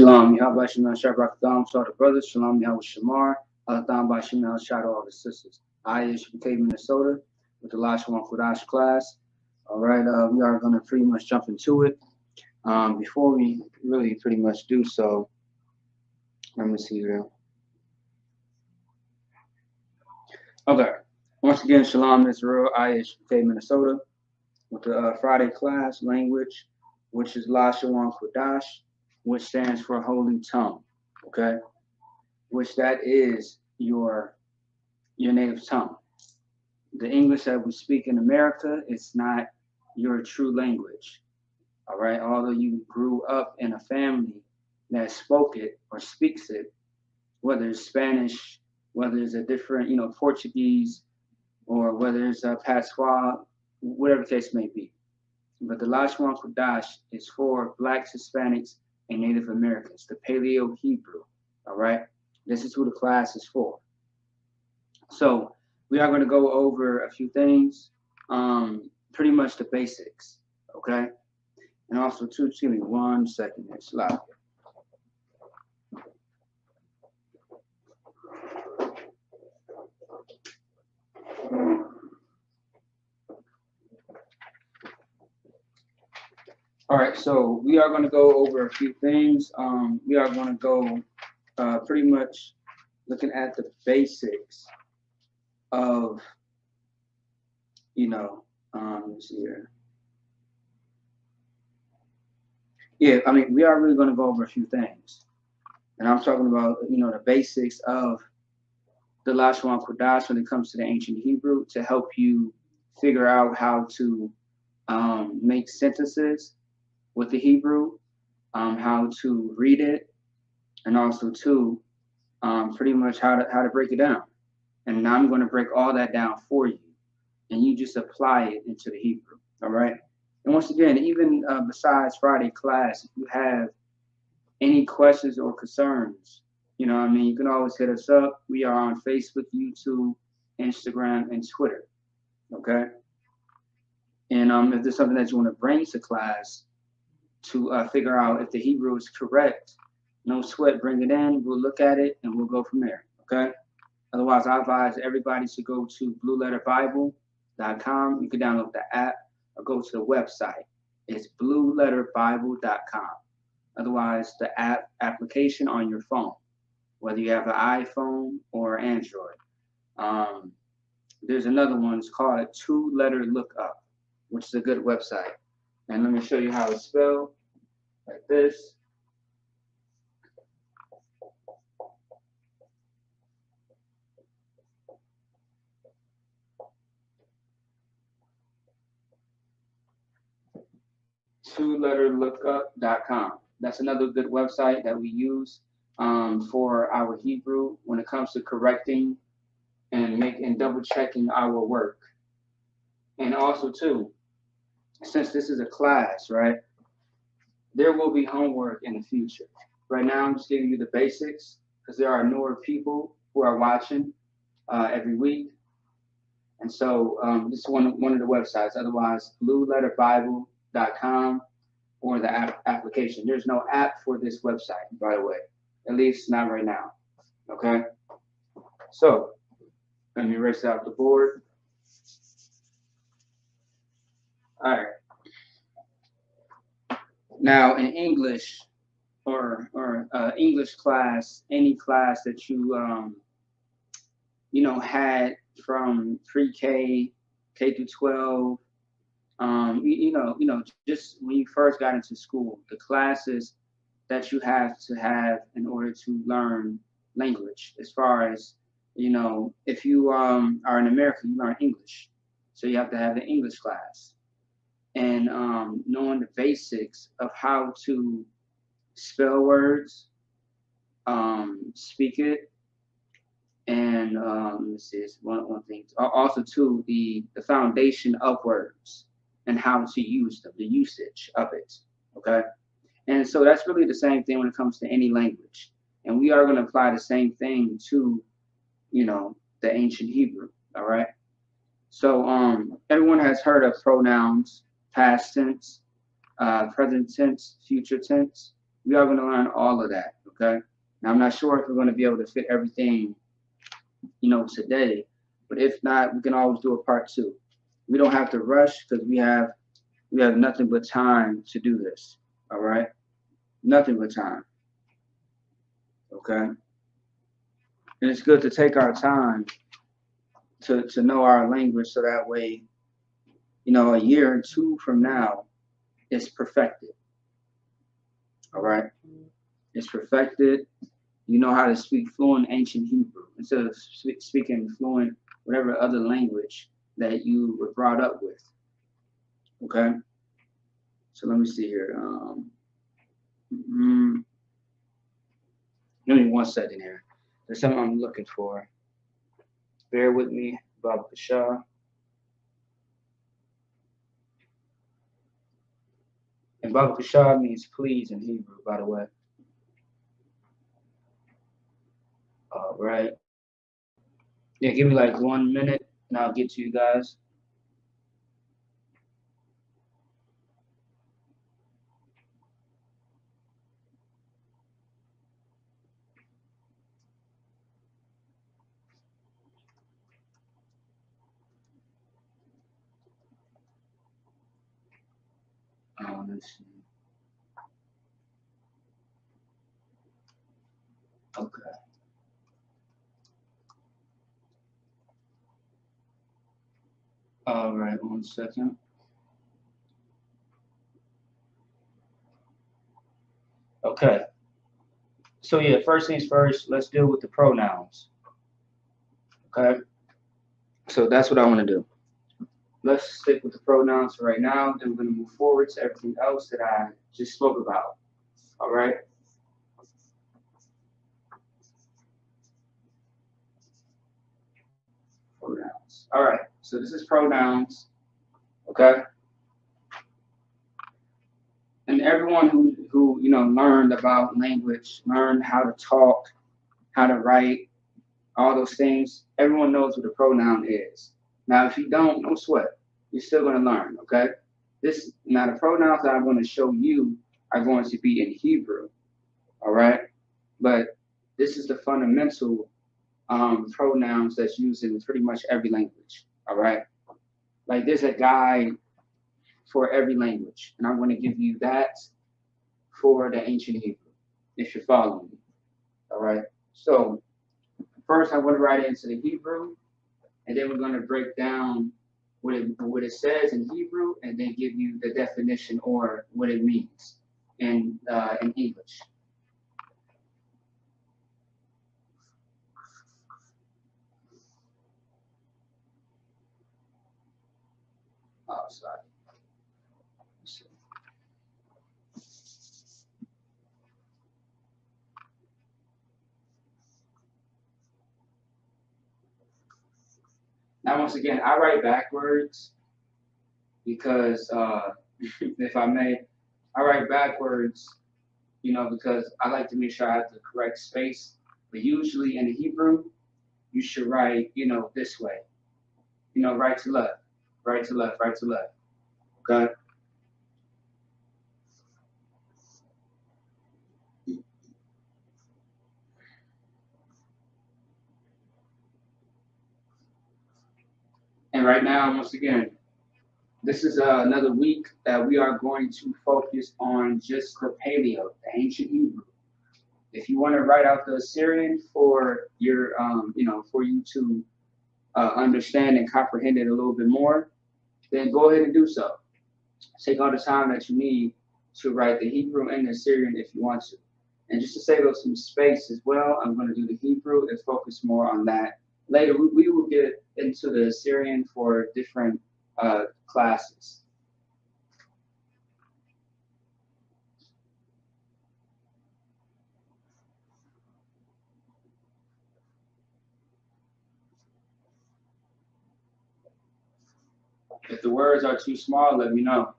Shalom, Yahweh Shem Shabbat Tham, so the brothers, Shalom, Yahweh Shamar, Tham by Shem shout all the sisters. I is from Cape, Minnesota, with the Lashawan Qadash class. All right, we are going to pretty much jump into it. Before we really pretty much do so, let me see here. Okay, once again, Shalom Israel, I is from Cape, Minnesota, with the Friday class language, which is Lashawan Qadash, which stands for Holy Tongue, okay? Which that is your native tongue. The English that we speak in America is not your true language, all right? Although you grew up in a family that spoke it or speaks it, whether it's Spanish, whether it's a different, Portuguese, or whether it's a patois, whatever the case may be. But the Lashawan Qadash is for Blacks, Hispanics, and Native Americans, the Paleo Hebrew, all right? This is who the class is for. So we are going to go over a few things, pretty much the basics, okay? And also, excuse me, 1 second, it's loud. All right, so we are going to go over a few things. We are going to go pretty much looking at the basics of, let's see here. Yeah, I mean, we are really going to go over a few things. And I'm talking about, the basics of the Lashawan Qadash when it comes to the ancient Hebrew to help you figure out how to make sentences with the Hebrew, how to read it, and also too, pretty much how to break it down. And now I'm going to break all that down for you, and you just apply it into the Hebrew. All right. And once again, even besides Friday class, if you have any questions or concerns, you can always hit us up. We are on Facebook, YouTube, Instagram, and Twitter. Okay. And if there's something that you want to bring to class to figure out if the Hebrew is correct, no sweat, bring it in. We'll look at it and we'll go from there. Okay. Otherwise, I advise everybody to go to blueletterbible.com. You can download the app or go to the website. It's blueletterbible.com. Otherwise, the application on your phone, whether you have an iPhone or Android. There's another one. It's called 2-Letter Lookup, which is a good website. And let me show you how it's spelled, like this. twoletterlookup.com. That's another good website that we use for our Hebrew when it comes to correcting and double checking our work. And also too, since this is a class, right, there will be homework in the future. Right now, I'm just giving you the basics because there are newer people who are watching every week. And so this is one of the websites. Otherwise, blueletterbible.com or the application. There's no app for this website, by the way, at least not right now. Okay. So let me erase out the board. All right. Now in English or English class, any class that you had from pre-K, K through 12, just when you first got into school, the classes that you have to have in order to learn language. As far as, if you are in America, you learn English. So you have to have an English class. And knowing the basics of how to spell words, speak it, and let's see, it's one thing. Also, too, the foundation of words and how to use them, the usage of it. Okay, and so that's really the same thing when it comes to any language. And we are going to apply the same thing to, the ancient Hebrew. All right. So everyone has heard of pronouns, past tense, present tense, future tense. We are going to learn all of that. Okay. Now I'm not sure if we're going to be able to fit everything, today, but if not, we can always do a part two. We don't have to rush because we have nothing but time to do this. All right, nothing but time. Okay, and it's good to take our time to know our language so that way, a year or two from now, it's perfected. All right, it's perfected. You know how to speak fluent ancient Hebrew instead of speaking fluent whatever other language that you were brought up with. Okay, so let me see here. Mm, Give me 1 second here. There's something I'm looking for. Bear with me, Baba Kasha. And Baba Kasha means please in Hebrew, by the way. All right. Yeah, give me like 1 minute and I'll get to you guys. Let's see. Okay. All right, 1 second. Okay. So yeah, first things first, let's deal with the pronouns. Okay. So that's what I want to do. Let's stick with the pronouns for right now. Then we're going to move forward to everything else that I just spoke about. All right. Pronouns. All right. So this is pronouns. Okay. And everyone who learned about language, learned how to talk, how to write, all those things, everyone knows what a pronoun is. Now, if you don't sweat. You're still going to learn. Okay. Now the pronouns that I'm going to show you are going to be in Hebrew. All right. But this is the fundamental pronouns that's used in pretty much every language. All right. Like there's a guide for every language, and I'm going to give you that for the ancient Hebrew, if you're following me. All right. So first, I'm going to write it into the Hebrew, and then we're going to break down what it says in Hebrew, and then give you the definition or what it means in English. Oh, sorry. Now, once again, I write backwards because, if I may, I write backwards, because I like to make sure I have the correct space. But usually in the Hebrew, you should write, this way, right to left, right to left, right to left. Okay. And right now, once again, this is another week that we are going to focus on just the Paleo, the ancient Hebrew. If you want to write out the Assyrian for your, for you to understand and comprehend it a little bit more, then go ahead and do so. Take all the time that you need to write the Hebrew and the Assyrian if you want to. And just to save us some space as well, I'm going to do the Hebrew and focus more on that later. We will get into the Assyrian for different classes. If the words are too small, let me know.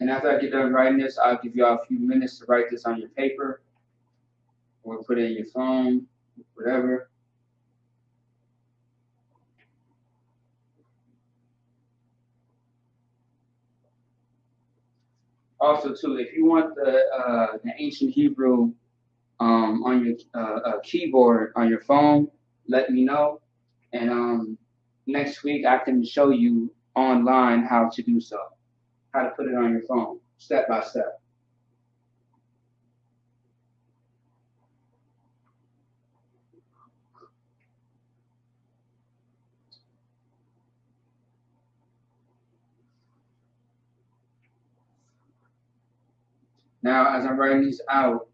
And after I get done writing this, I'll give y'all a few minutes to write this on your paper or put it in your phone, whatever. Also, too, if you want the ancient Hebrew on your keyboard on your phone, let me know. And next week I can show you online how to do so, how to put it on your phone, step by step. Now, as I'm writing these out,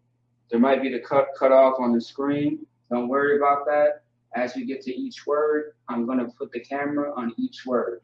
there might be the cut off on the screen. Don't worry about that. As we get to each word, I'm going to put the camera on each word.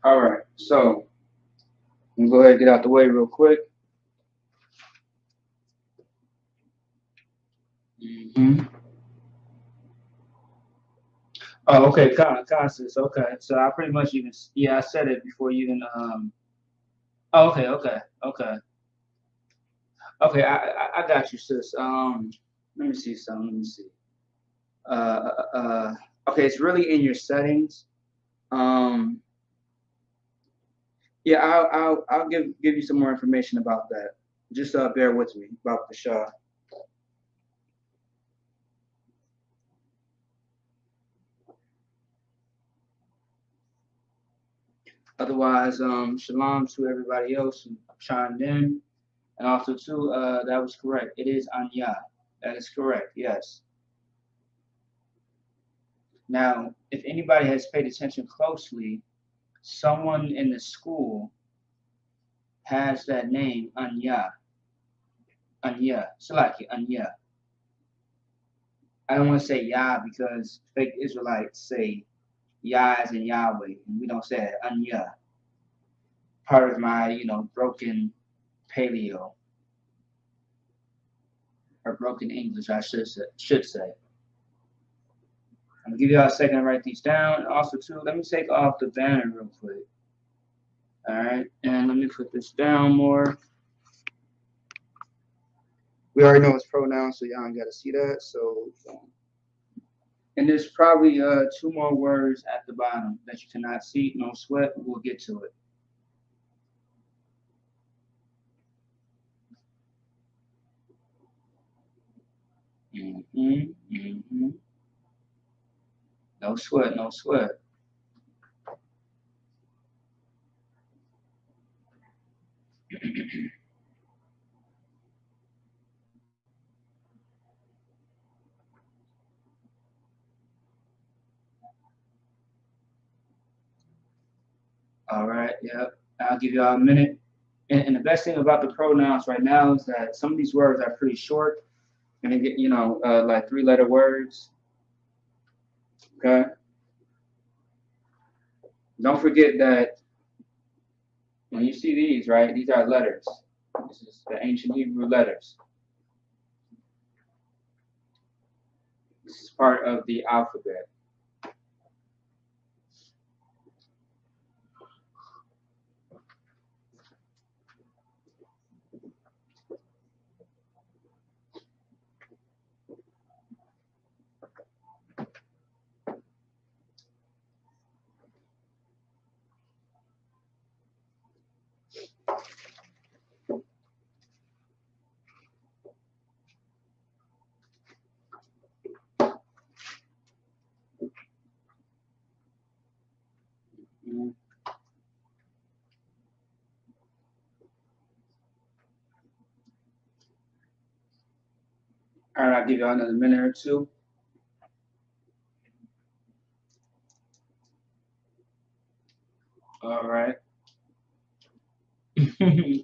All right, so I'm going to go ahead and get out the way real quick. Mm-hmm. Oh, okay, Casas. Okay, so I pretty much even I said it before you even Oh, okay. I got you, sis. Let me see something. Let me see. Okay, it's really in your settings. Um, yeah, I'll give you some more information about that. Just bear with me about the Shah. Otherwise, shalom to everybody else who chimed in, and also too, that was correct. It is Anya. That is correct. Yes. Now, if anybody has paid attention closely, someone in the school has that name, Anya. Anya. Salaki, Anya. I don't want to say Yah because fake Israelites say Yah as in Yahweh, and we don't say it, Anya. Part of my, broken paleo or broken English, I should say. I'm gonna give y'all a second to write these down. Also, too, let me take off the banner real quick. All right, and let me put this down more. We already know it's pronouns, so y'all ain't got to see that. So, and there's probably two more words at the bottom that you cannot see. No sweat. We'll get to it. Mm-hmm, mm-hmm. No sweat. No sweat. All right. Yep. I'll give y'all a minute. And the best thing about the pronouns right now is that some of these words are pretty short, and they get like three-letter words. Okay. Don't forget that when you see these, right, these are letters. This is the ancient Hebrew letters. This is part of the alphabet. All right, I'll give you another minute or two. All right.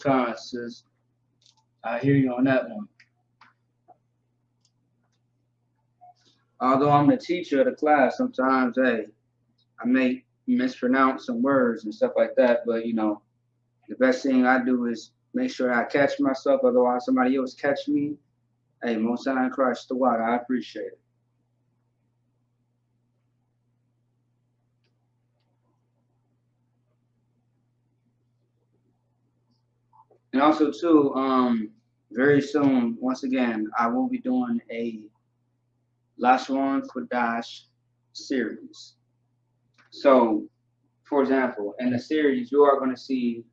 Con, sis. I hear you on that one. Although I'm the teacher of the class, sometimes, hey, I may mispronounce some words and stuff like that. But the best thing I do is make sure I catch myself. Otherwise, somebody else catch me. Hey, most time Christ the water. I appreciate it. And also too, very soon, once again, I will be doing a Lashawan Qadash series. So, for example, in the series, you are going to see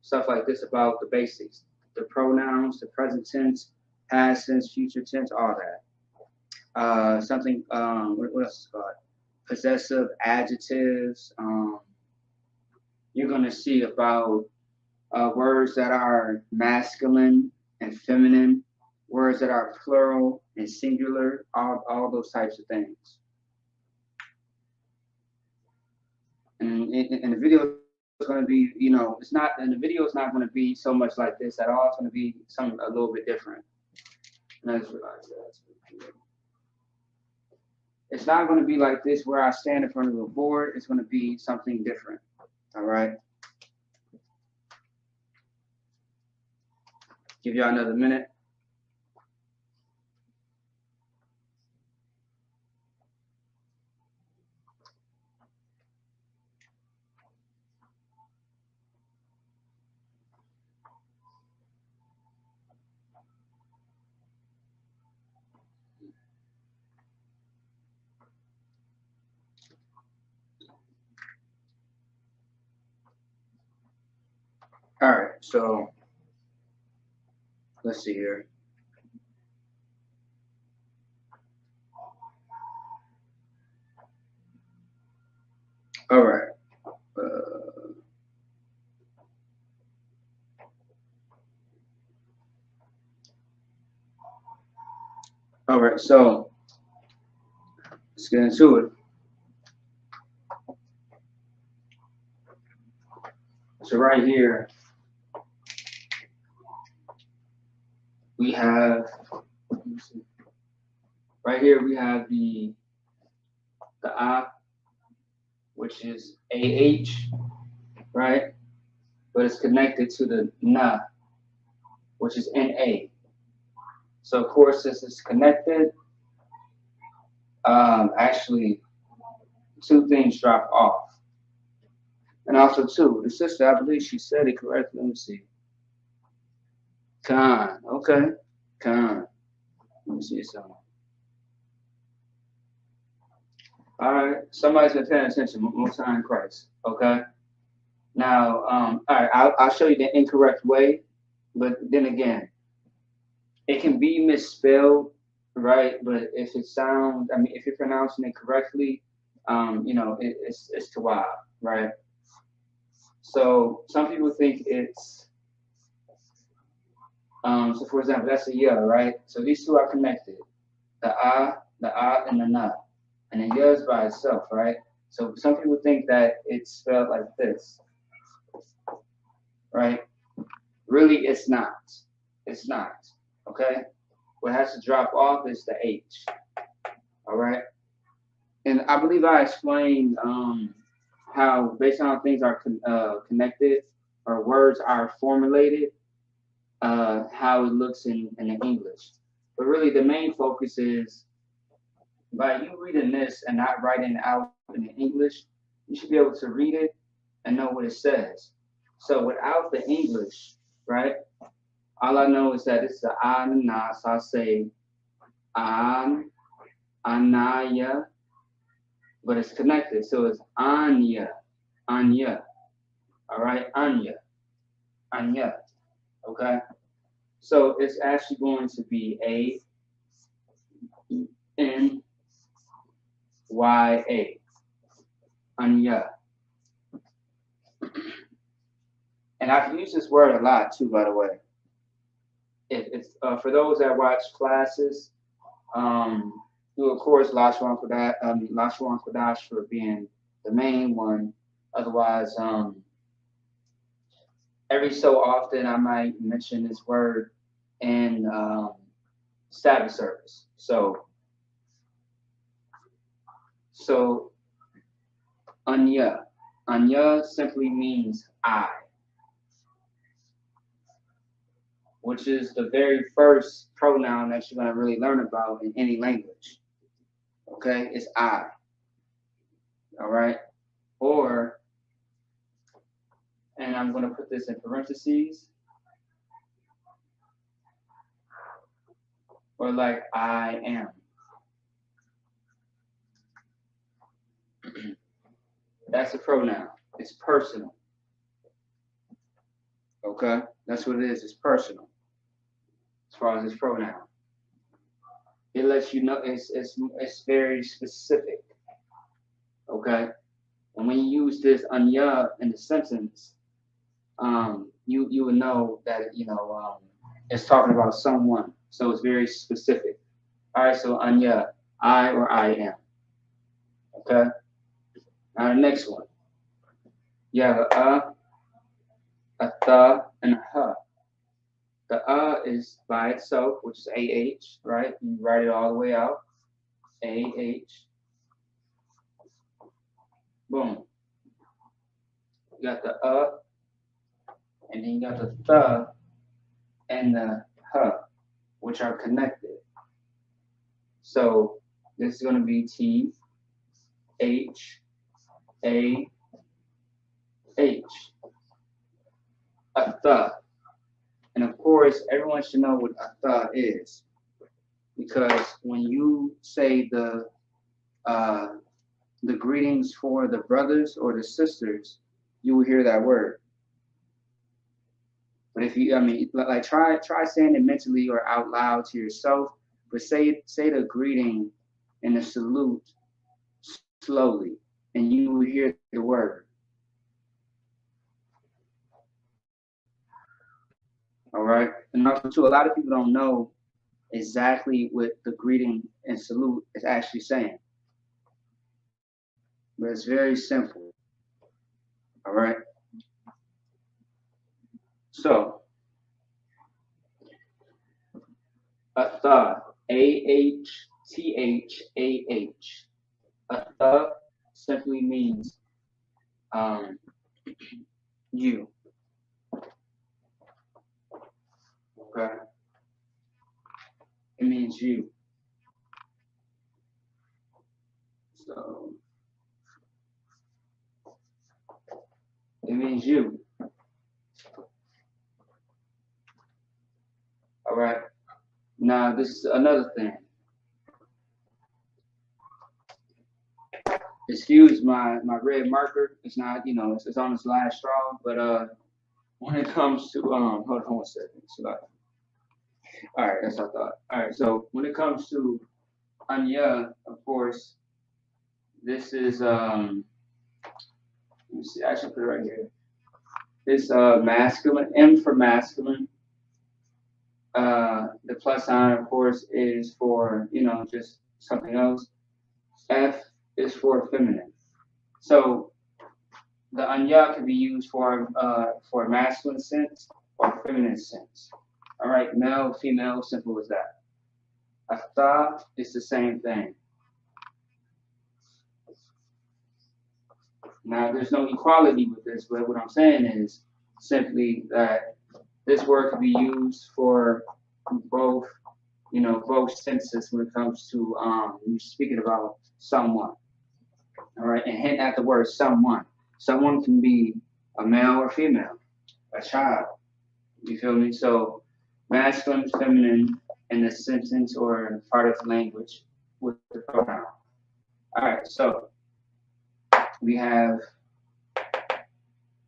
stuff like this about the basics, the pronouns, the present tense, past tense, future tense, all that. Something, what else is called? Possessive adjectives. You're going to see about words that are masculine and feminine, words that are plural and singular, all those types of things. And the video is going to be, it's not, and the video is not going to be so much like this at all. It's going to be something a little bit different. And I just realized that. It's not going to be like this where I stand in front of a board. It's going to be something different. All right. Give y'all another minute. All right. So let's see here. All right. All right. So let's get into it. So right here we have, right here we have the A, which is AH, right? But it's connected to the Na, which is NA. So of course, since it's connected, actually two things drop off. And also too, the sister, I believe she said it correctly. Let me see. Khan, okay. Khan. Let me see something. All right, somebody's been paying attention. Most time in Christ, okay. Now, all right, I'll show you the incorrect way, but then again, it can be misspelled, right? But if it sounds, I mean, if you're pronouncing it correctly, it's Tawab, right? So some people think it's, so for example, that's a yeah, right? So these two are connected, the and the na, and the yeah is by itself, right? So some people think that it's spelled like this, right? Really, it's not. It's not. Okay. What has to drop off is the H. All right. And I believe I explained how, based on how things are connected or words are formulated, how it looks in the English. But really, the main focus is by you reading this and not writing it out in the English, you should be able to read it and know what it says. So without the English, right? All I know is that it's the an na, so I say an, anaya, but it's connected. So it's anya, anya. All right, anya, anya. Okay. So it's actually going to be Anya, anya. And I've used this word a lot too, by the way. It's for those that watch classes. You of course Lashawan Qadash for being the main one. Otherwise, every so often I might mention this word in Sabbath service. So Anya. Anya simply means I, which is the very first pronoun that you're going to really learn about in any language. Okay, it's I. All right, or, and I'm going to put this in parentheses, or like I am. That's a pronoun. It's personal. Okay, that's what it is. It's personal as far as its pronoun. It lets you know it's very specific. Okay, and when you use this anya in the sentence, you would know that it's talking about someone. So it's very specific. All right, so anya, I or I am. Okay. Now the next one, you have a th, and a h. The is by itself, which is AH, right? You write it all the way out. AH. Boom. You got the and then you got the th and the h, which are connected. So this is going to be T, H, A, H. A th. And of course, everyone should know what a th is, because when you say the greetings for the brothers or the sisters, you will hear that word. But if you, I mean, like try saying it mentally or out loud to yourself, but say the greeting and the salute slowly, and you will hear the word. All right, and also too, a lot of people don't know exactly what the greeting and salute is actually saying, but it's very simple. All right, so athah, AHTHAH. Athah simply means you. Okay, it means you. So it means you. All right. Now this is another thing. Excuse my red marker. It's not, it's on its last straw. But when it comes to hold on 1 second. So all right, that's what I thought. All right, so when it comes to anya, of course, this is let me see. I should put it right here. It's masculine. M for masculine. The plus sign, of course, is for just something else. F is for feminine. So the anya can be used for a masculine sense or feminine sense. All right, male, female, simple as that. Atha is the same thing. Now, there's no equality with this, but what I'm saying is simply that this word can be used for both, both senses when it comes to you speaking about someone. All right, and hint at the word someone. Someone can be a male or female, a child. You feel me? So masculine, feminine in the sentence or part of the language with the pronoun. All right, so we have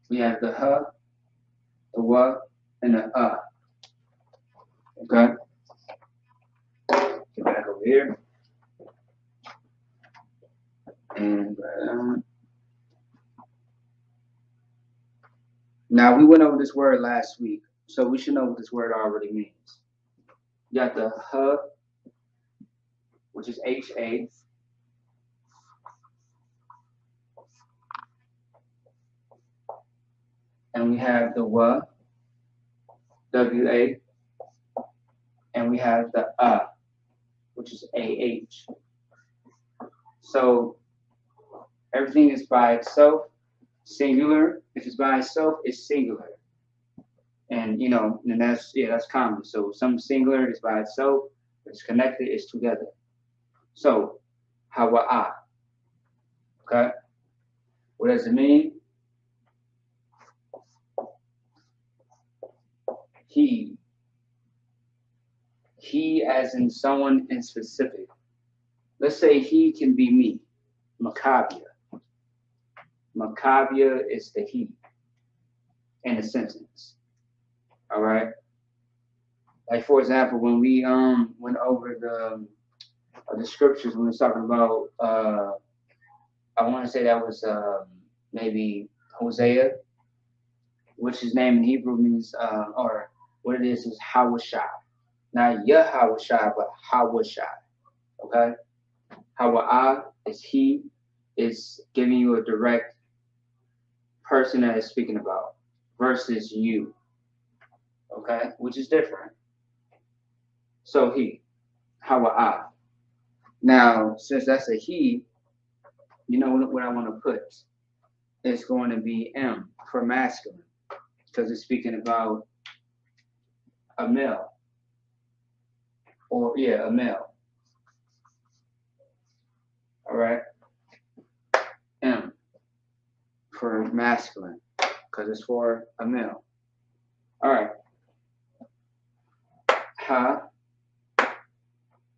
the h, the wa, and the Okay. Get back over here. And now we went over this word last week, so we should know what this word already means. You got the h, which is HA, and we have the WA, WA, and we have the which is AH. So everything is by itself, singular. If it's by itself, it's singular. And and that's common. So something singular is by itself, if it's connected, it's together. So Hawa'a. Okay? What does it mean? He. He as in someone in specific. Let's say he can be me, Maccabia. Maccabia is the he in a sentence. All right. Like for example, when we went over the scriptures, when we was talking about I want to say that was maybe Hosea, which his name in Hebrew means or what it is Hawashai. Not Yahawashai, but Hawashai. Okay? Hawa'a is he, is giving you a direct person that is speaking about versus you. Okay? Which is different. So he, Hawa'a. Now, since that's a he, you know what I want to put? It's going to be M for masculine because it's speaking about a male. Or, yeah, a male. All right? M for masculine because it's for a male. All right. Ha.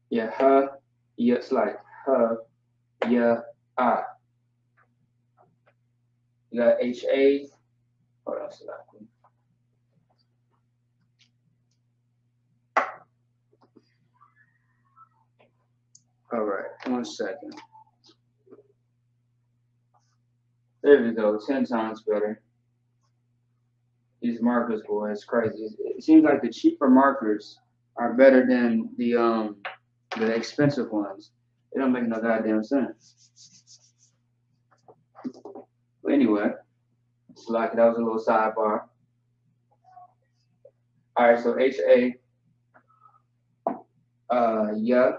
Yeah, ha. Yeah, it's like ha. Yeah, ah. You got HA. Hold on, Salaki. All right, 1 second. There we go, 10 times better. These markers, boy, it's crazy. It seems like the cheaper markers are better than the expensive ones. They don't make no goddamn sense. But anyway, Salaki, that was a little sidebar. All right, so HA, yeah,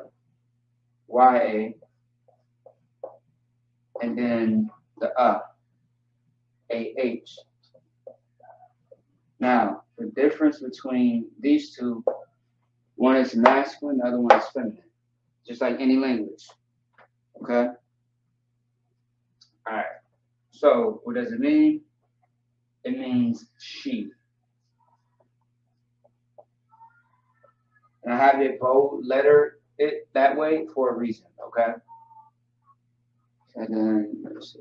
YA, and then the AH. Now, the difference between these two, one is masculine, the other one is feminine. Just like any language. Okay? Alright. So, what does it mean? It means she. And I have it bold letter it that way for a reason, okay? And then let's see.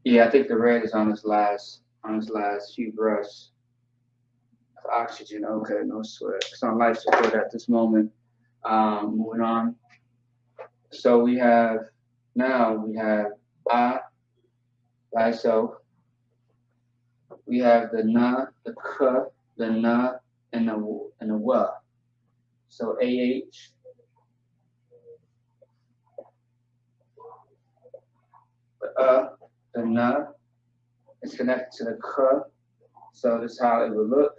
Yeah, I think the red is on this last few breaths of oxygen. Okay, no sweat. It's on life support at this moment. Moving on. So we have I by itself. We have the na, the k, the na, and the wa. So AH. The na is connected to the k. So this is how it would look.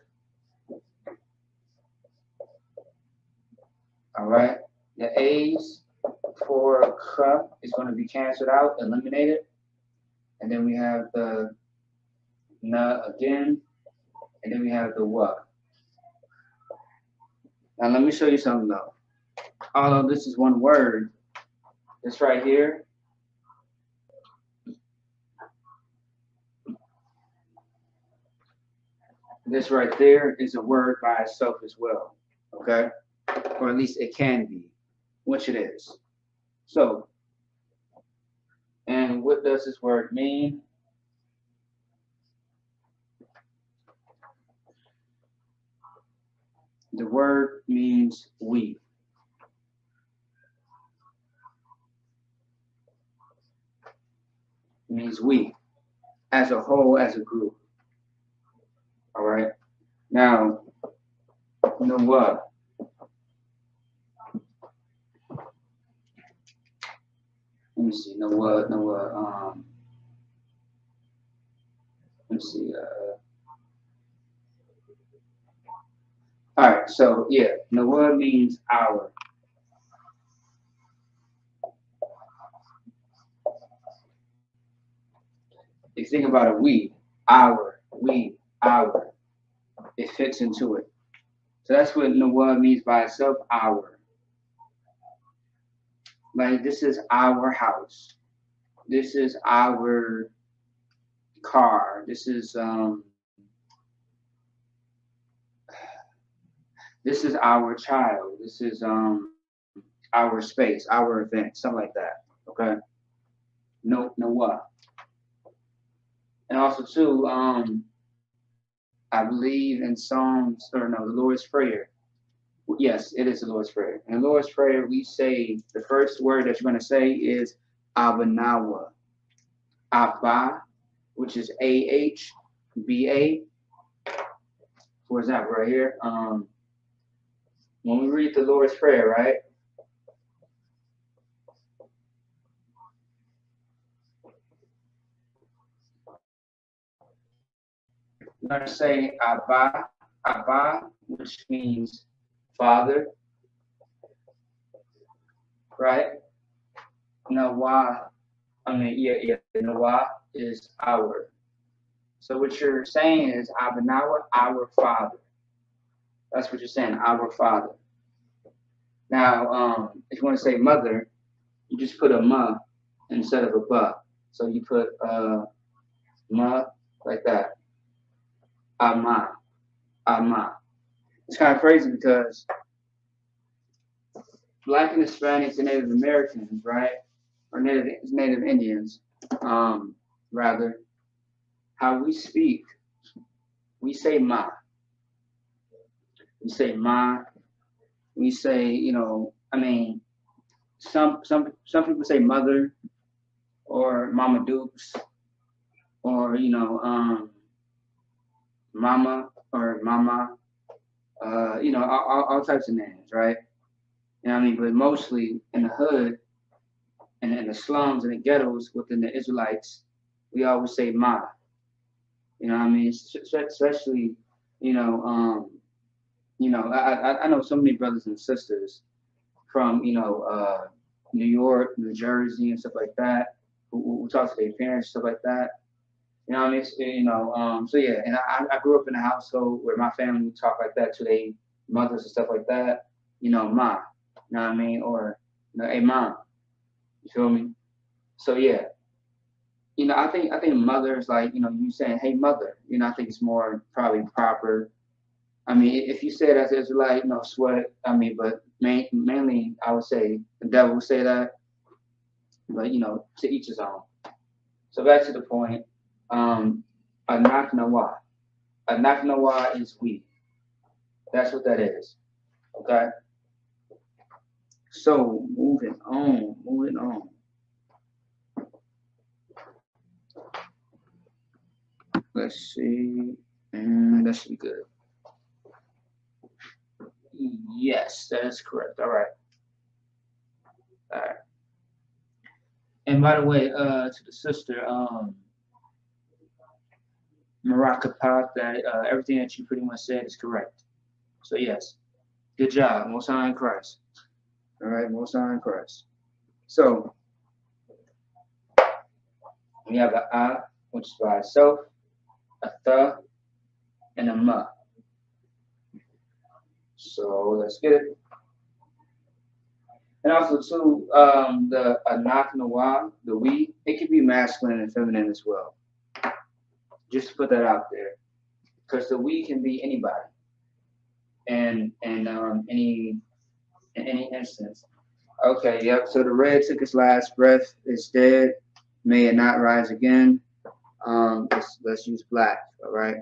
All right. The A's for k is going to be canceled out, eliminated. And then we have the na again. And then we have the wa. Now let me show you something though. Although this is one word, this right here, this right there is a word by itself as well, okay? Or at least it can be, which it is. So, and what does this word mean? The word means we. It means we, as a whole, as a group. All right. Now, you know what? Let me see. Know what? Know what? Let me see. All right. So yeah, know what means our. If you think about it, we, our. It fits into it. So that's what Nawab means by itself, our. Like this is our house. This is our car. This is our child. This is our space, our event, something like that. Okay. No what. And also too, I believe in Psalms or no, the Lord's Prayer. Yes, it is the Lord's Prayer. In the Lord's Prayer, we say the first word that you're going to say is Abanawa. Abba, which is AHBA. For example, right here, when we read the Lord's Prayer, right? We're going to say Abba, which means Father, right? Nawa, Nawa is our. So what you're saying is Abanawa, our Father. That's what you're saying, our Father. Now, if you want to say mother, you just put a ma instead of a ba. So you put ma like that. Ama, ama. It's kind of crazy because Black and Hispanics and Native Americans, right, or Native Indians, rather, how we speak, we say ma. We say ma. We say, some people say mother or Mama Dukes or Mama or Mama, all types of names, right? You know what I mean? But mostly in the hood and in the slums and the ghettos within the Israelites, we always say Ma. You know what I mean? Especially, you know, I know so many brothers and sisters from, New York, New Jersey, and stuff like that, who talk to their parents, stuff like that. You know what I mean? So yeah, and I grew up in a household where my family would talk like that to their mothers and stuff like that. Ma. You know what I mean? Or, hey, mom. You feel me? So yeah, I think mother is like, you saying, hey, mother. I think it's more probably proper. I mean, if you say it as Israelite, no sweat. I mean, but mainly I would say the devil would say that, but to each his own. So back to the point. Anak Nawa. Anak Nawa is we. That's what that is. Okay. So moving on. Let's see. And that should be good. Yes, that is correct. All right. All right. And by the way, to the sister, Maraka Pop, that everything that you pretty much said is correct. So yes, good job. Most High in Christ. All right, Most High in Christ. So we have a A, which is by itself, a Th, and a Ma. So let's get it. And also too, the Anak Nawa, the we, it can be masculine and feminine as well. Just to put that out there, because the we can be anybody, and in any instance. Okay, yep. So the red took its last breath. It's dead. May it not rise again. Let's use black. All right.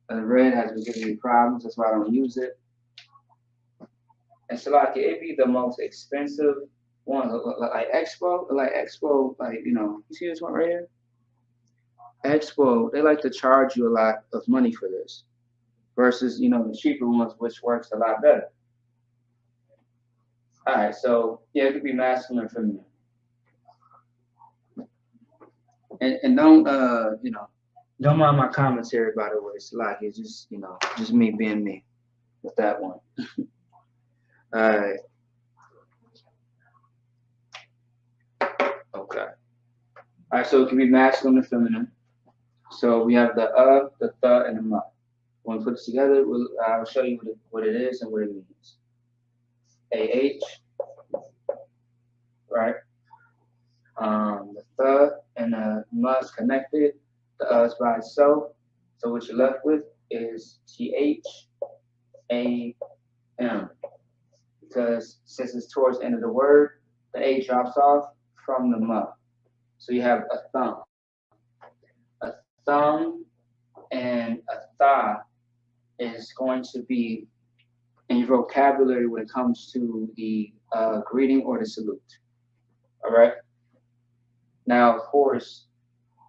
The red has been giving me problems. That's why I don't use it. And so like it'd be the most expensive one, like Expo, you see this one right here? Expo, they like to charge you a lot of money for this versus, the cheaper ones, which works a lot better. All right, so yeah, it could be masculine or feminine. And don't mind my commentary, by the way. It's like it's just, just me being me with that one. All right. Okay. All right, so it can be masculine or feminine. So we have the and the ma. When we put this together, I'll show you what it is and what it means. AH, right? The and the ma is connected. The is by itself. So what you're left with is THAM. Because since it's towards the end of the word, the A drops off from the ma. So you have a thumb. A thumb and a tha is going to be in your vocabulary when it comes to the greeting or the salute. All right. Now, of course,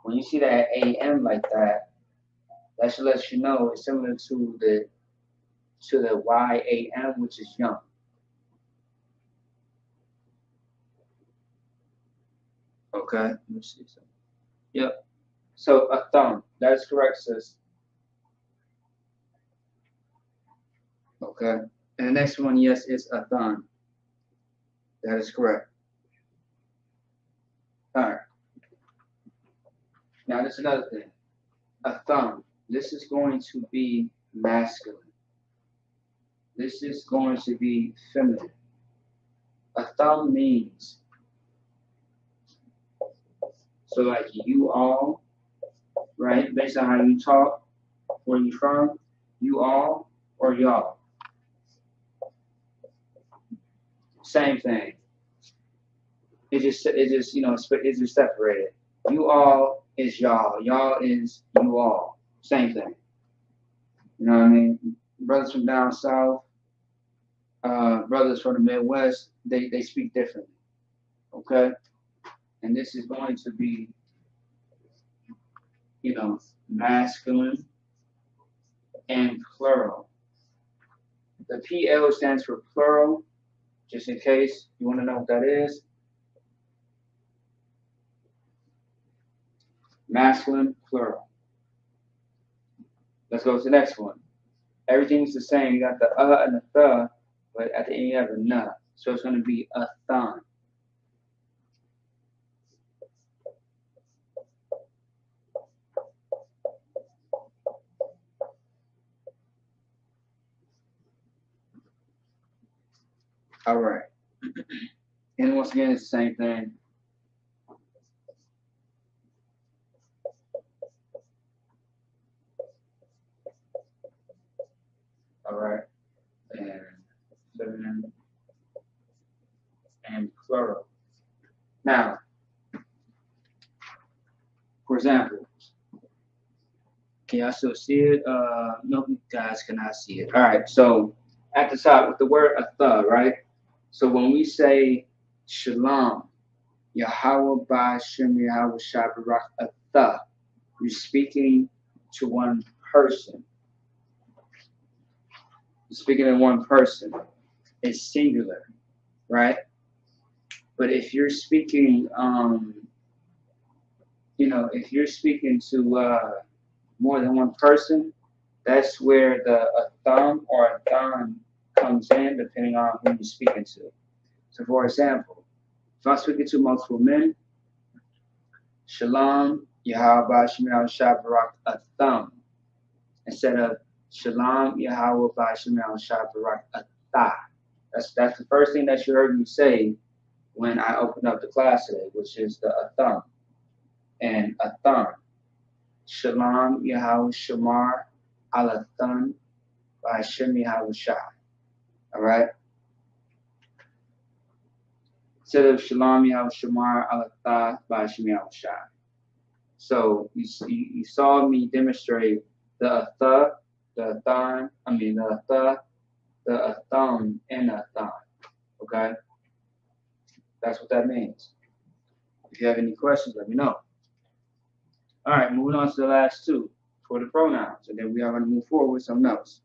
when you see that AM like that, that should let you know it's similar to the YAM, which is young. Okay. Let me see something. Yep. So a thumb. That is correct, sis. Okay. And the next one, yes, is a thumb. That is correct. All right. Now, there's another thing. A thumb. This is going to be masculine. This is going to be feminine. A thumb means, so like you all, right? Based on how you talk, where you from, you all or y'all. Same thing. It's just it's just separated. You all is y'all. Y'all is you all. Same thing. You know what I mean? Brothers from down south, brothers from the Midwest, they speak differently. Okay? And this is going to be, masculine and plural. The PL stands for plural, just in case you want to know what that is. Masculine, plural. Let's go to the next one. Everything's the same. You got the and the th, but at the end you have a n. So it's going to be a thon. All right. And once again, it's the same thing. All right. And feminine and plural. Now, for example, can y'all still see it? No, you guys cannot see it. All right. So at the top with the word atha, right? So when we say shalom, Yahweh Ba'Shem Yahweh Shabarak atha, you're speaking to one person. You're speaking to one person. It's singular, right? But if you're speaking, if you're speaking to more than one person, that's where the thumb or a thumb comes in, depending on who you're speaking to. So, for example, if I'm speaking to multiple men, Shalom, Yahweh Shemel Shabarak Atham, instead of Shalom, Yahweh Shemel Shabarak Athah. That's the first thing that you heard me say when I opened up the class today, which is the Atham and Atham. Shalom, Yahweh Shamar, Alathan, by Shem Yahweh Shai. All right? Instead of Shalom, Yahweh Shamar, Alatha, by Shem Yahweh Shai. So you saw me demonstrate the Atha, the Athan, the Atha, the Atham, and the Athan. Okay? That's what that means. If you have any questions, let me know. All right, moving on to the last two for the pronouns, and then we are going to move forward with something else.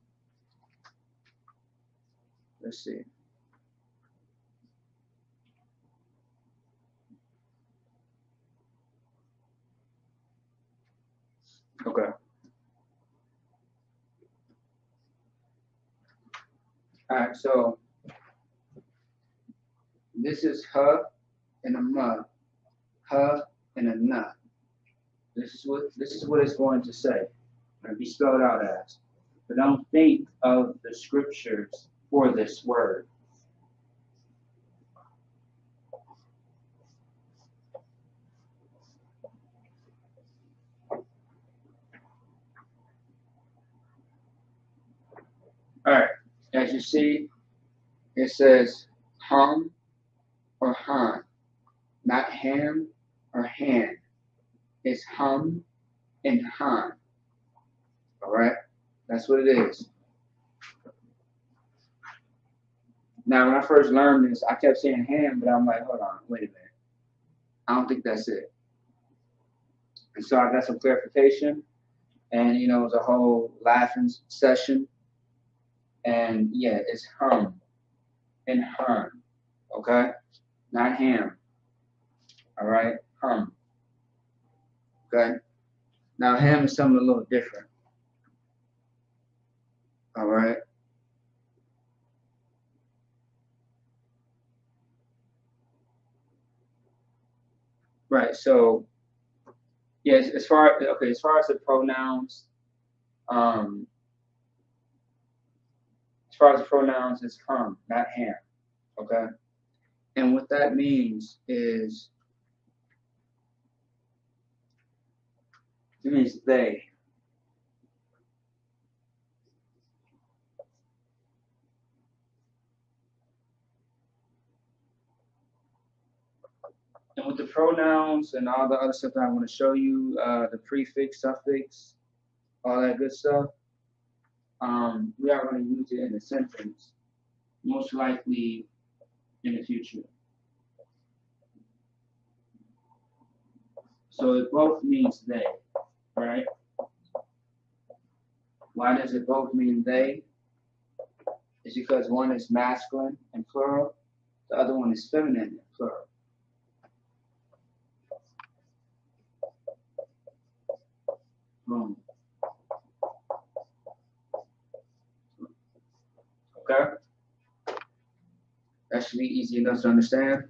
Let's see. Okay. All right, so this is huh and a muh, huh and a nah. This is what it's going to say. It'll be spelled out as. But don't think of the scriptures for this word. All right, as you see, it says hum or han, not ham or han. It's hum and han. All right, that's what it is. Now, when I first learned this, I kept saying ham, but I'm like, hold on, wait a minute. I don't think that's it. And so I got some clarification, and it was a whole laughing session. And yeah, it's hum and hun, okay? Not ham. All right, hum. Okay. Now ham is something a little different. All right. Right. So yes, as far as the pronouns, um, it's hum, not ham. Okay. And what that means is it means they. And with the pronouns and all the other stuff that I want to show you, the prefix, suffix, all that good stuff, we are going to use it in a sentence, most likely in the future. So it both means they, right? Why does it both mean they? It's because one is masculine and plural, the other one is feminine and plural. Boom. Okay? That should be easy enough to understand.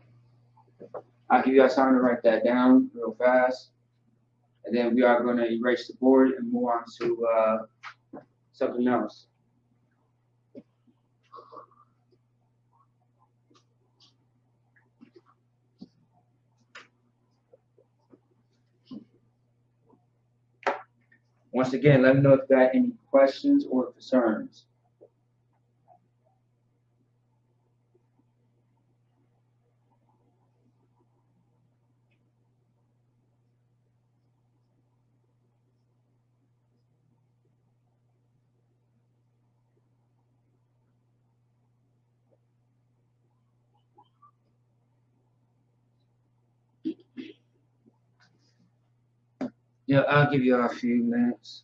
I'll give you guys time to write that down real fast. And then we are going to erase the board and move on to something else. Once again, let me know if you got any questions or concerns. Yeah, I'll give you a few minutes.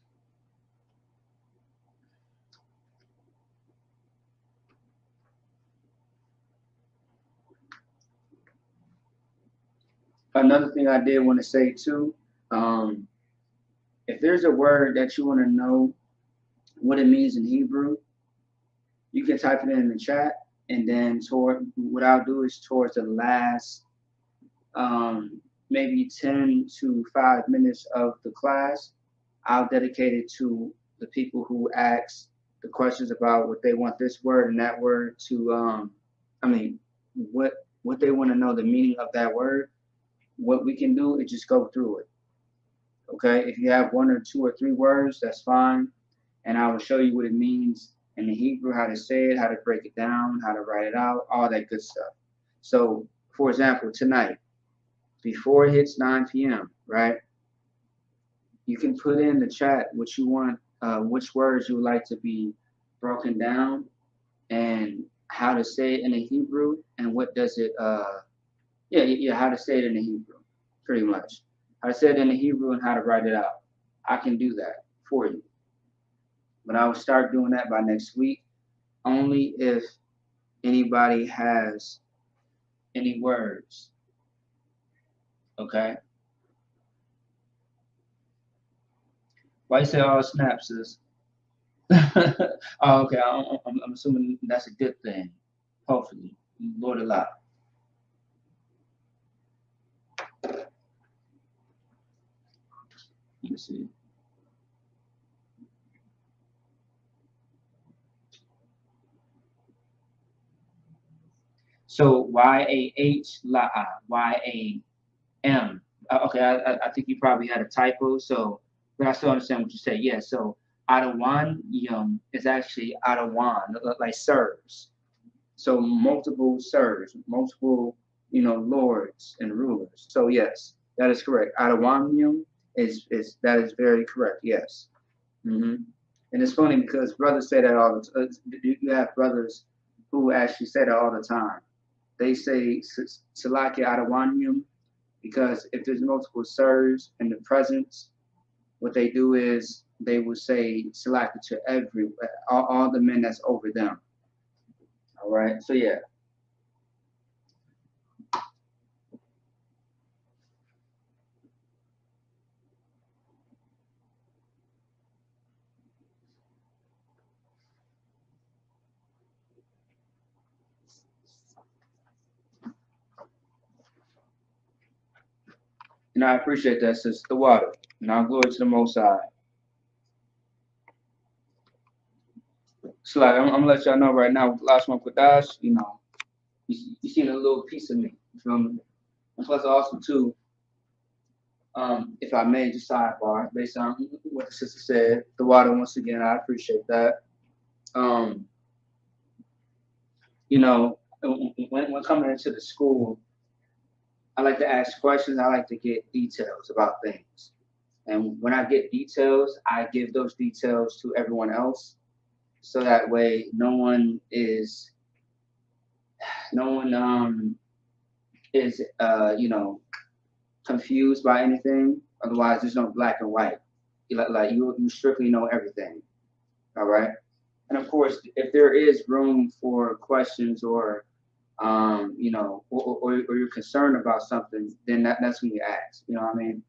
Another thing I did want to say too, if there's a word that you want to know what it means in Hebrew, you can type it in the chat, and then what I'll do is towards the last maybe 10 to 5 minutes of the class, I'll dedicate it to the people who ask the questions about what they want this word and that word to what they want to know the meaning of that word. What we can do is just go through it. Okay, if you have one or two or three words, that's fine, and I will show you what it means in the Hebrew, how to say it, how to break it down, how to write it out, all that good stuff. So, for example, tonight, before it hits 9 p.m., right, you can put in the chat what you want, which words you would like to be broken down, and how to say it in the Hebrew, and what does it, how to say it in the Hebrew, pretty much. how to say it in the Hebrew and how to write it out. I can do that for you. But I will start doing that by next week, only if anybody has any words. Okay? Why you say all snaps is? Oh, okay. I'm assuming that's a good thing. Hopefully. Lord allow. Let me see. So Y-A-H, Y-A-M. Okay, I think you probably had a typo, so, but I still understand what you say. Yeah, so Adawan is actually Adawan, like sirs. So multiple sirs, multiple, lords and rulers. So yes, that is correct. Adawanium is that is very correct. Yes. hmm And it's funny because brothers say that all the time. You have brothers who actually say that all the time. They say Salaki Adawanium because if there's multiple sirs in the presence, what they do is they will say Salaki to all the men that's over them. All right. So yeah. And I appreciate that, sister. The water. Now glory to the Most High. So like, I'm gonna let y'all know right now with Lashawan Qadash, you seen a little piece of me. You feel me? And plus also too, if I may just sidebar based on what the sister said, the water once again, I appreciate that. Um, when coming into the school, I like to ask questions. I like to get details about things. And when I get details, I give those details to everyone else. So that way no one is confused by anything. Otherwise there's no black and white. Like you strictly know everything. All right. And of course, if there is room for questions or or you're concerned about something, then that's when you ask. You know what I mean?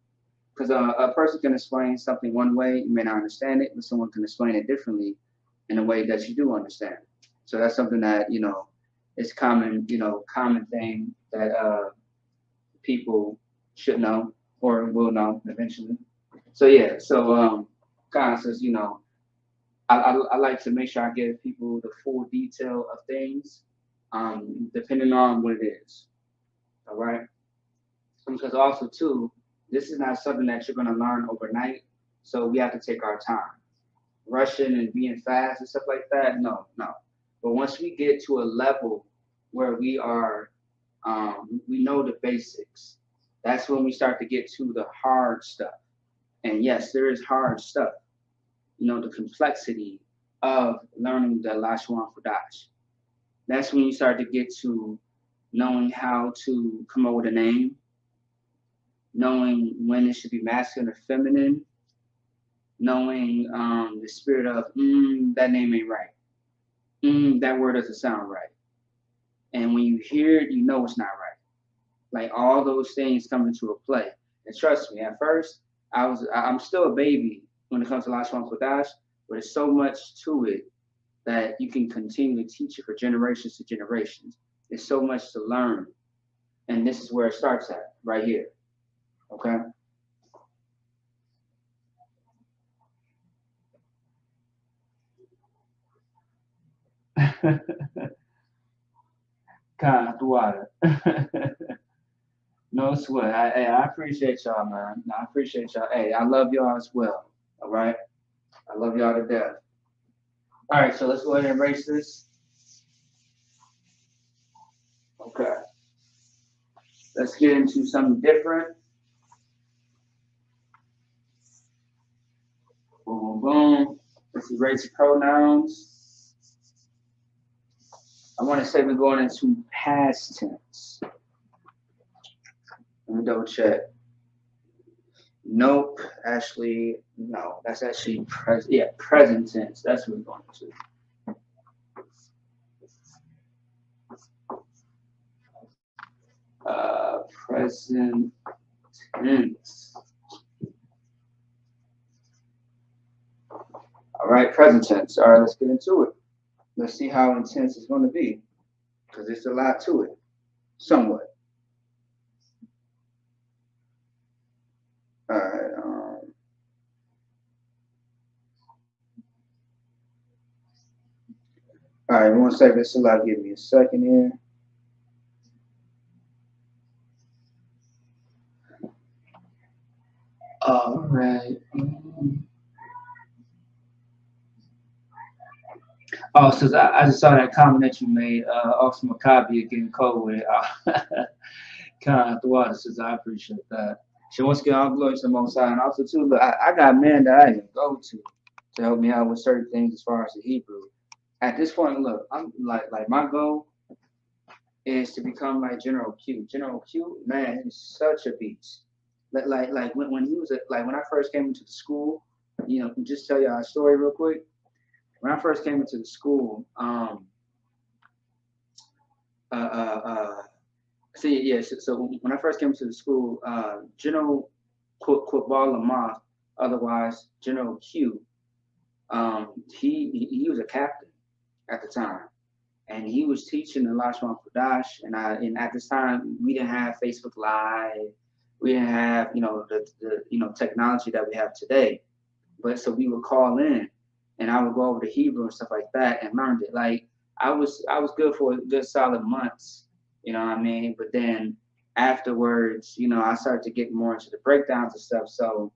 Because a person can explain something one way, you may not understand it, but someone can explain it differently in a way that you do understand. So that's something that is common, common thing that people should know or will know eventually. So yeah, so kind of says, I like to make sure I give people the full detail of things, depending on what it is. All right. Because also too, this is not something that you're gonna learn overnight. So we have to take our time. Rushing and being fast and stuff like that, no, no. But once we get to a level where we know the basics, that's when we start to get to the hard stuff. And yes, there is hard stuff. The complexity of learning the Lashawan Qadash. That's when you start to get to knowing how to come up with a name, knowing when it should be masculine or feminine, knowing the spirit of that name ain't right, that word doesn't sound right, and when you hear it, you know it's not right. Like all those things come into a play. And trust me, at first I'm still a baby when it comes to Lashawan Qadash, but there's so much to it that you can continue to teach it for generations to generations. There's so much to learn, and this is where it starts at, right here. Okay. Kind of water. No sweat. I appreciate y'all, man. I appreciate y'all. Hey, I love y'all as well. All right. I love y'all to death. All right, so let's go ahead and erase this. Okay. Let's get into something different. Boom, boom, boom. Let's erase pronouns. I want to say we're going into past tense. Let me double check. Nope. Actually, no. That's actually present tense. That's what we're going to. Present tense. All right, present tense. All right, let's get into it. Let's see how intense it's going to be, because there's a lot to it. Somewhat. All right. All right. One second. This will give me a second here. All right. Oh, so I just saw that comment that you made. Ox Maccabi getting cold with it. Kind of the water, says I appreciate that. So once again, all glory to the Most High, and also too, look, I got men that I can go to help me out with certain things as far as the Hebrew. At this point, look, I'm like my goal is to become like General Q. General Q, man, he's such a beast. Like when he was like when I first came into the school, just tell y'all a story real quick. When I first came into the school, uh, uh, uh, see, yeah, so when I first came to the school, General Quabal Lamont, otherwise General Q, he was a captain at the time, and he was teaching the Lashawan Qadash, and at this time we didn't have Facebook Live, we didn't have the technology that we have today, but so we would call in, and I would go over the Hebrew and stuff like that and learned it. Like I was good for a good solid months, you know what I mean? But then afterwards, I started to get more into the breakdowns and stuff. So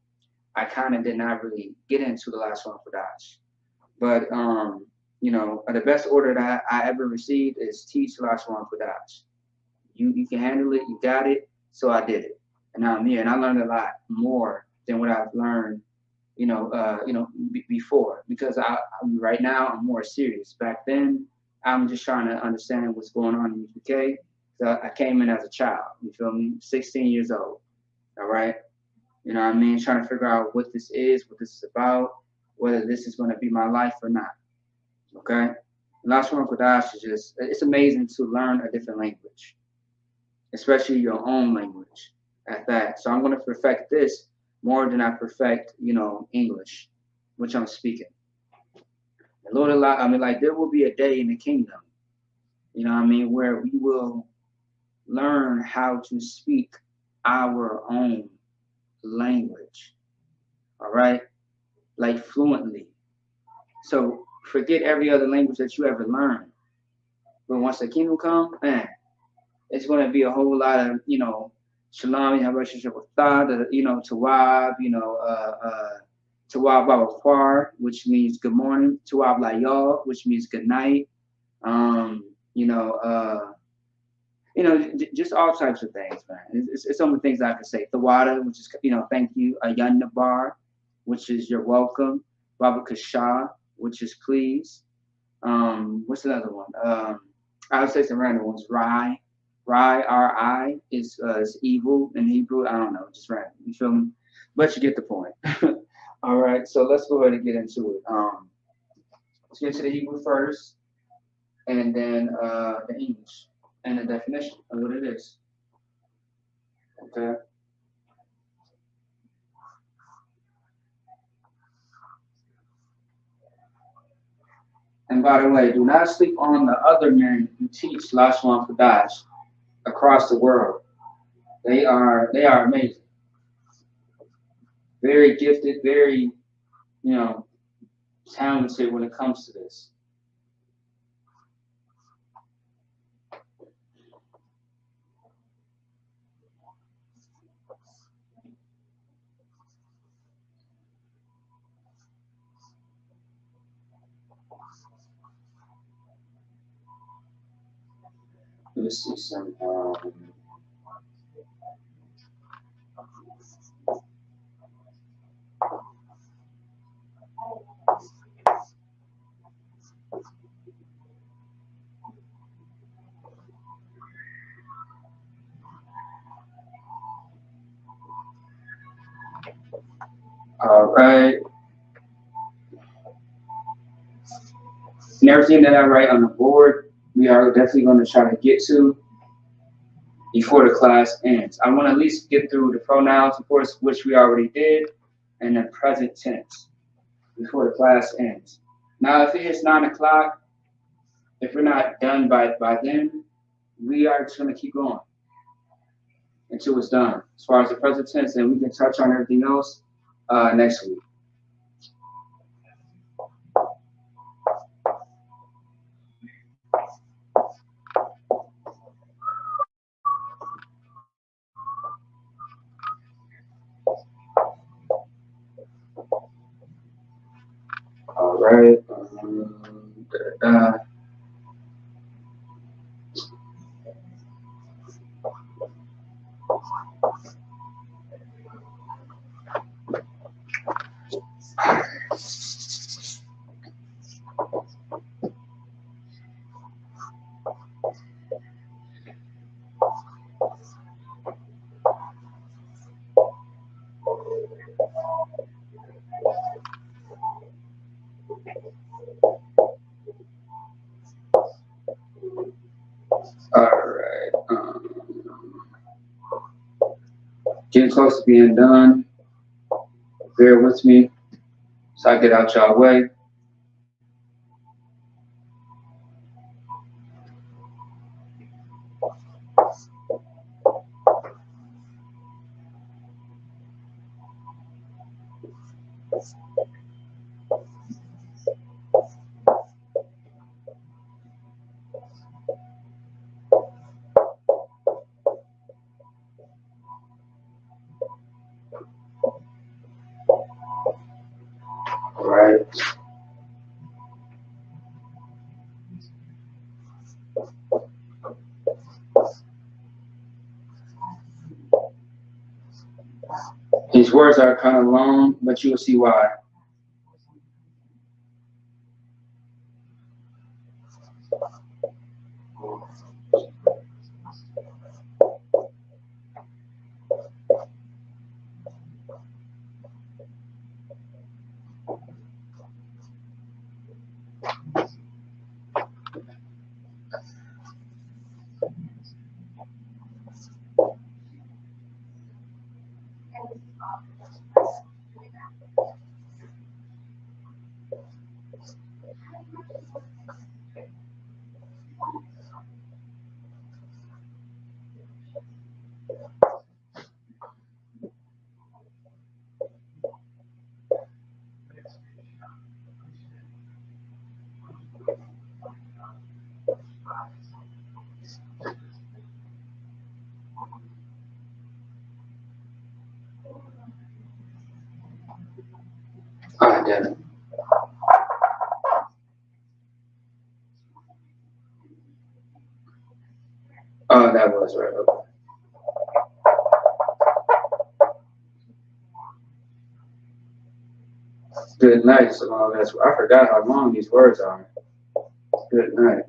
I kind of did not really get into the last one for Dodge. But the best order that I ever received is teach last one for Dodge. You can handle it, you got it. So I did it. And now I'm here, and I learned a lot more than what I've learned before, because right now I'm more serious. Back then, I'm just trying to understand what's going on in the UK. So I came in as a child. You feel me? 16 years old. All right. You know what I mean? Trying to figure out what this is, what this is about, whether this is going to be my life or not. Okay. Lashawan Qadash is it's amazing to learn a different language, especially your own language at that. So I'm going to perfect this more than I perfect, English, which I'm speaking. And Lord, like there will be a day in the kingdom, where we will learn how to speak our own language. All right, like fluently. So forget every other language that you ever learned. But once the kingdom comes, man, it's going to be a whole lot of, shalom, you have a relationship with God, Tawab, Tawab Babakwar, which means good morning, Tawab Layal, which means good night, um, you know, uh, just all types of things, man. It's some of the things I can say. Tawada, which is, thank you. Ayan Nabar, which is you're welcome. Baba Kasha, which is please. What's another one? I would say some random ones. Rai, R-I is evil in Hebrew. I don't know, just random. You feel me? But you get the point. All right, so let's go ahead and get into it. Let's get to the Hebrew first, and then the English and the definition of what it is. Okay. And by the way, do not sleep on the other men who teach Lashawan Qadash across the world. They are amazing, very gifted, very you know talented when it comes to this. Let's see some. All right. And everything that I write on the board, we are definitely going to try to get to before the class ends. I want to at least get through the pronouns, of course, which we already did, and the present tense before the class ends. Now, if it hits 9 o'clock, if we're not done by then, we are just going to keep going until it's done. As far as the present tense, and we can touch on everything else next week. All right. All right. Getting close to being done. Bear with me so I get out y'all way. All right. These words are kind of long, but you'll see why. All right, then. Oh, that was right. Okay. Good night. So that's I forgot how long these words are. Good night.